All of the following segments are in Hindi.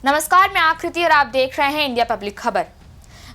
नमस्कार, मैं आकृति और आप देख रहे हैं इंडिया पब्लिक खबर।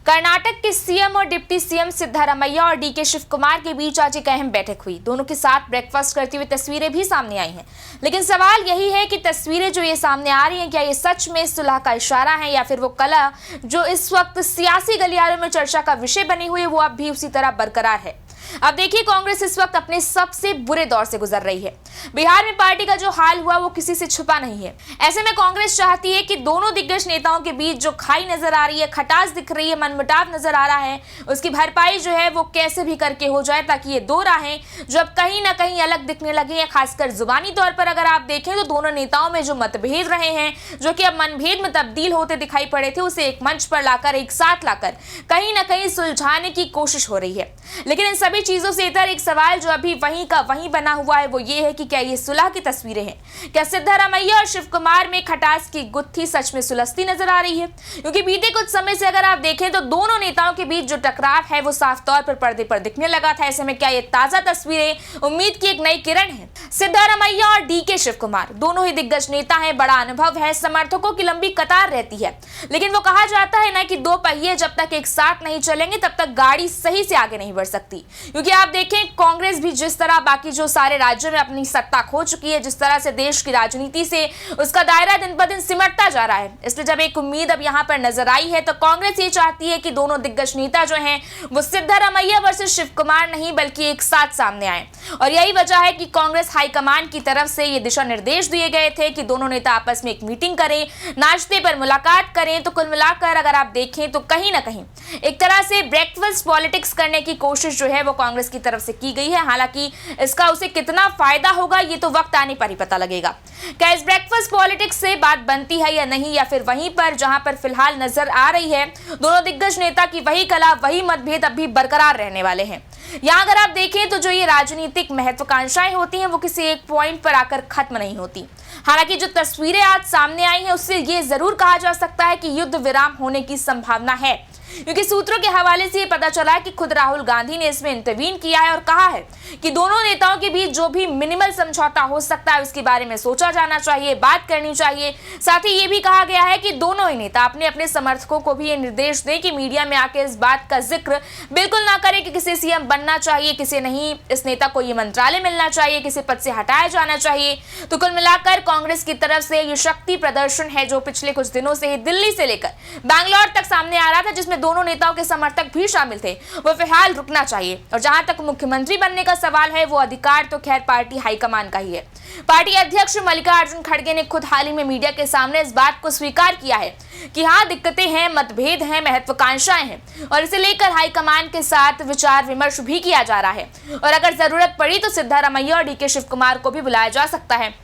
कर्नाटक के सीएम और डिप्टी सीएम सिद्धारमैया और डीके शिव कुमार के बीच आज एक अहम बैठक हुई। दोनों के साथ ब्रेकफास्ट करती हुई तस्वीरें भी सामने आई हैं। लेकिन सवाल यही है कि तस्वीरें जो ये सामने आ रही हैं, क्या ये सच में सुलह का इशारा है या फिर वो कला जो इस वक्त सियासी गलियारों में चर्चा का विषय बनी हुई है वो अब भी उसी तरह बरकरार है। अब देखिए, कांग्रेस इस वक्त अपने सबसे बुरे दौर से गुजर रही है। बिहार में पार्टी का जो हाल हुआ वो किसी से छुपा नहीं है। ऐसे में कांग्रेस चाहती है कि दोनों दिग्गज नेताओं के बीच जो खाई नजर आ रही है, खटास दिख रही है, मनमुटाव नजर आ रहा है, उसकी भरपाई जो है वो कैसे भी करके हो जाए, ताकि ये दो राहें जो अब कहीं ना कहीं अलग दिखने लगी है। खासकर जुबानी तौर पर अगर आप देखें तो दोनों नेताओं में जो मतभेद रहे हैं, जो कि अब मनभेद में तब्दील होते दिखाई पड़े थे, उसे एक मंच पर लाकर, एक साथ लाकर कहीं ना कहीं सुलझाने की कोशिश हो रही है। लेकिन इन सभी चीजों से इतर एक सवाल जो अभी वहीं का वहीं बना हुआ है वो ये है कि क्या ये सुलह की तस्वीरें हैं? क्या सिद्धारमैया और शिव कुमार में खटास की गुत्थी सच में सुलझती नजर आ रही है? क्योंकि बीते कुछ समय से अगर आप देखें तो दोनों नेताओं के बीच जो टकराव है वो साफ तौर पर पर्दे पर दिखने लगा था। ऐसे में क्या ये ताजा तस्वीरें उम्मीद की एक नई किरण है? सिद्धारमैया और डीके शिव कुमार दोनों ही दिग्गज नेता हैं, बड़ा अनुभव है, समर्थकों की लंबी कतार रहती है। लेकिन वो कहा जाता है ना कि दो पहिए जब तक एक साथ नहीं चलेंगे तब तक गाड़ी सही से आगे नहीं बढ़ सकती। क्योंकि आप देखें, कांग्रेस भी जिस तरह बाकी जो सारे राज्यों में अपनी सत्ता खो चुकी है, जिस तरह से देश की राजनीति से उसका दायरा दिन ब दिन सिमटता जा रहा है, इसलिए जब एक उम्मीद अब यहाँ पर नजर आई है तो कांग्रेस ये चाहती है कि दोनों दिग्गज नेता जो हैं वो सिद्धारमैया वर्सेस शिव कुमार नहीं बल्कि एक साथ सामने आए। और यही वजह है कि कांग्रेस हाईकमान की तरफ से ये दिशा निर्देश दिए गए थे कि दोनों नेता आपस में एक मीटिंग करें, नाश्ते पर मुलाकात करें। तो कुल मिलाकर अगर आप देखें तो कहीं ना कहीं एक तरह से ब्रेकफास्ट पॉलिटिक्स करने की कोशिश जो है वो कांग्रेस की तरफ से की गई है। हालांकि इसका उसे कितना फायदा होगा ये तो वक्त आने पर ही पता लगेगा। क्या इस ब्रेकफास्ट पॉलिटिक्स से बात बनती है या नहीं, या फिर वहीं पर जहां पर फिलहाल नजर आ रही है दोनों दिग्गज नेता की वही कला, वही मतभेद अब भी बरकरार रहने वाले हैं। यहाँ अगर आप देखें तो जो ये राजनीतिक महत्वाकांक्षाएं होती हैं वो किसी एक पॉइंट पर आकर खत्म नहीं होती। हालांकि जो तस्वीरें आज सामने आई हैं उससे ये जरूर कहा जा सकता है कि युद्ध विराम होने की संभावना है, क्योंकि सूत्रों के हवाले से ये पता चला है कि खुद राहुल गांधी ने इसमें इंटरवीन किया है और कहा है कि दोनों नेताओं के बीच जो भी मिनिमल समझौता हो सकता है उसके बारे में सोचा जाना चाहिए, बात करनी चाहिए। साथ ही ये भी कहा गया है कि दोनों ही नेता अपने अपने समर्थकों को भी ये निर्देश दें कि मीडिया में आके इस बात का जिक्र बिल्कुल ना करें कि किसे सीएम बनना चाहिए, किसे नहीं, इस नेता को ये मंत्रालय मिलना चाहिए, किसी पद से हटाया जाना चाहिए। तो कुल मिलाकर कांग्रेस की तरफ से ये शक्ति प्रदर्शन है जो पिछले कुछ दिनों से ही दिल्ली से लेकर बैंगलोर तक सामने आ रहा था, जिसमें दोनों नेताओं के समर्थक भी शामिल थे, वो फिलहाल रुकना चाहिए। और जहां तक मुख्यमंत्री बनने का सवाल है वो अधिकार तो खैर पार्टी हाईकमान का ही है। पार्टी अध्यक्ष मल्लिकार्जुन खड़गे ने खुद हाल ही में मीडिया के सामने इस बात को स्वीकार किया है कि हाँ, दिक्कतें हैं, मतभेद हैं, महत्वाकांक्षाएं हैं और इसे लेकर हाईकमान के साथ विचार विमर्श भी किया जा रहा है। और अगर जरूरत पड़ी तो सिद्धारमैया और डीके शिव कुमार को भी बुलाया जा सकता है।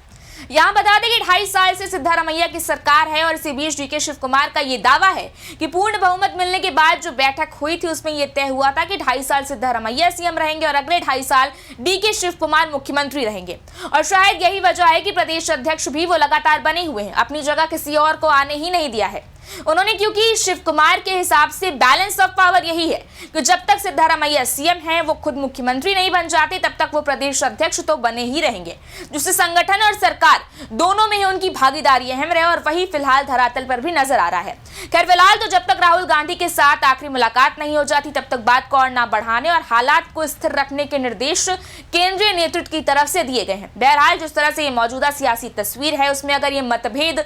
यहाँ बता दें कि 2.5 साल से सिद्धारमैया की सरकार है और इसी बीच डीके शिव कुमार का ये दावा है कि पूर्ण बहुमत मिलने के बाद जो बैठक हुई थी उसमें यह तय हुआ था कि 2.5 साल सिद्धारमैया सीएम रहेंगे और अगले 2.5 साल डीके शिव कुमार मुख्यमंत्री रहेंगे। और शायद यही वजह है कि प्रदेश अध्यक्ष भी वो लगातार बने हुए हैं, अपनी जगह किसी और को आने ही नहीं दिया है उन्होंने, क्योंकि शिव कुमार के हिसाब से बैलेंस ऑफ पावर यही है कि जब तक सिद्धारमैया सीएम हैं वो खुद मुख्यमंत्री नहीं बन जाते तब तक वो प्रदेश अध्यक्ष तो बने ही रहेंगे, जिससे संगठन और सरकार दोनों में ही उनकी भागीदारी अहम रहे और वही फिलहाल धरातल पर भी नजर आ रहा है। खैर फिलहाल तो जब तक राहुल गांधी के साथ आखिरी मुलाकात नहीं हो जाती तब तक बात को और ना बढ़ाने और हालात को स्थिर रखने के निर्देश केंद्रीय नेतृत्व की तरफ से दिए गए हैं। बहरहाल जिस तरह से ये मौजूदा सियासी तस्वीर है उसमें अगर ये मतभेद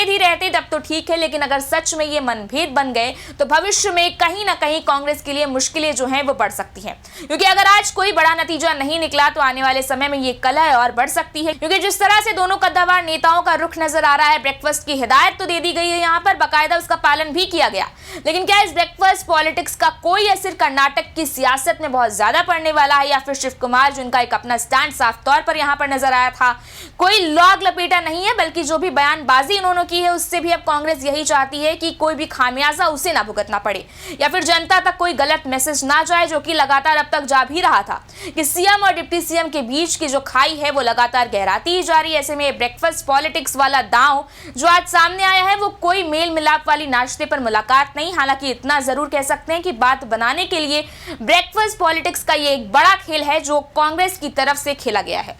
ही रहते तब तो ठीक है, लेकिन अगर सच में ये मनभेद बन गए तो भविष्य में कहीं ना कहीं कांग्रेस के लिए मुश्किलें जो हैं वो बढ़ सकती हैं। क्योंकि अगर आज कोई बड़ा नतीजा नहीं निकला तो आने वाले समय में ये कलह और बढ़ सकती है। क्योंकि जिस तरह से दोनों कद्दावर नेताओं का रुख नजर आ रहा है, ब्रेकफास्ट की हिदायत तो दे दी गई है, यहाँ पर बाकायदा उसका पालन भी किया गया, लेकिन क्या इस ब्रेकफास्ट पॉलिटिक्स का कोई असर कर्नाटक की सियासत में बहुत ज्यादा पड़ने वाला है, या फिर शिव कुमार जिनका एक अपना स्टैंड साफ तौर पर यहाँ पर नजर आया था, कोई लॉग लपेटा नहीं है, बल्कि जो भी बयानबाजी उन्होंने की है उससे भी अब कांग्रेस यही चाहती है कि कोई भी खामियाजा उसे ना भुगतना पड़े या फिर जनता तक कोई गलत मैसेज ना जाए, जो कि लगातार अब तक जा भी रहा था कि सीएम और डिप्टी सीएम के बीच की जो खाई है वो लगातार गहराती ही जा रही है। ऐसे में ब्रेकफास्ट पॉलिटिक्स वाला दांव जो आज सामने आया है वो कोई मेल मिलाप वाली नाश्ते पर मुलाकात नहीं, हालांकि इतना जरूर कह सकते हैं कि बात बनाने के लिए ब्रेकफास्ट पॉलिटिक्स का ये एक बड़ा खेल है जो कांग्रेस की तरफ से खेला गया है।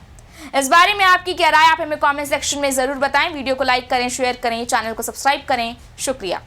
इस बारे में आपकी क्या राय, आप हमें कमेंट सेक्शन में जरूर बताएं। वीडियो को लाइक करें, शेयर करें, चैनल को सब्सक्राइब करें। शुक्रिया।